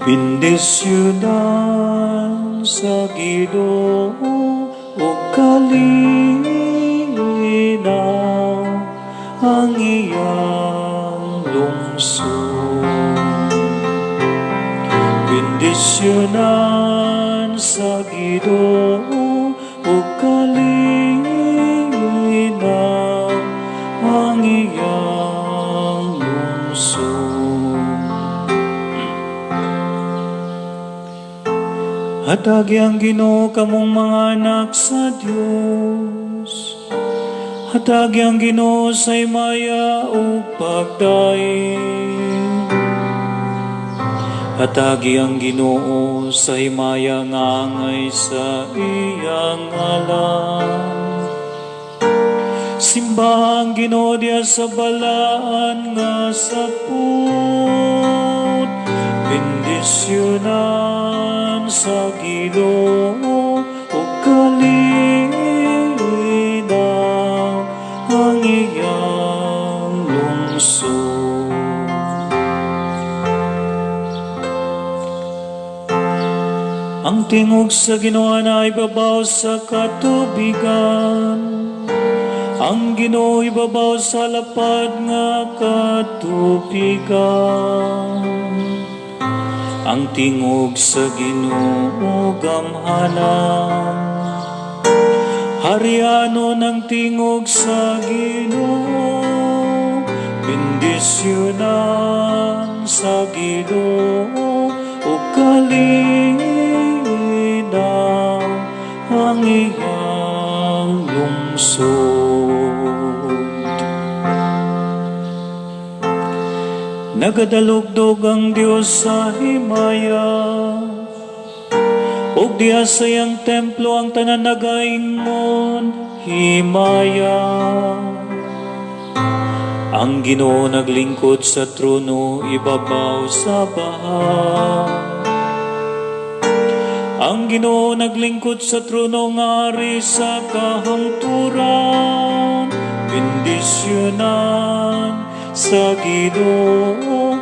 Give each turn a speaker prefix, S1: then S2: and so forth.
S1: Bendisyonan sa Ginoo o kalinaw ang iyang lungsod. Bendisyonan sa Ginoo o kalinaw ang iyang lungsod. Hatagi ang Ginoo kamong mga anak sa Dios. Hatagi ang Ginoo sa himaya o pagdaig. Hatagi ang Ginoo sa himaya nga angay sa iyang ngalan. Simba ang Ginoo diya sa balaan nga saput. Bendisyonan sa Ginoo o kalinaw ang iyang lungsod. Ang tingog sa Ginoo na ibabaw sa katubigan. Ang Ginoo ibabaw sa lapad nga katubigan. Ang tingog sa Ginoo gamhanan. Hariano ng tingog sa Ginoo. Bendisyonan sa Ginoo o kalinaw ang iyang lungsod. Nagadalugdog ang Dios sa himaya, ug diha sa iyang templo ang tanan nagaingon himaya. Ang Ginoo naglingkod sa trono ibabaw sa baha. Ang Ginoo naglingkod sa trono ngari sa kahangturan. Bendisyonan sa Ginoo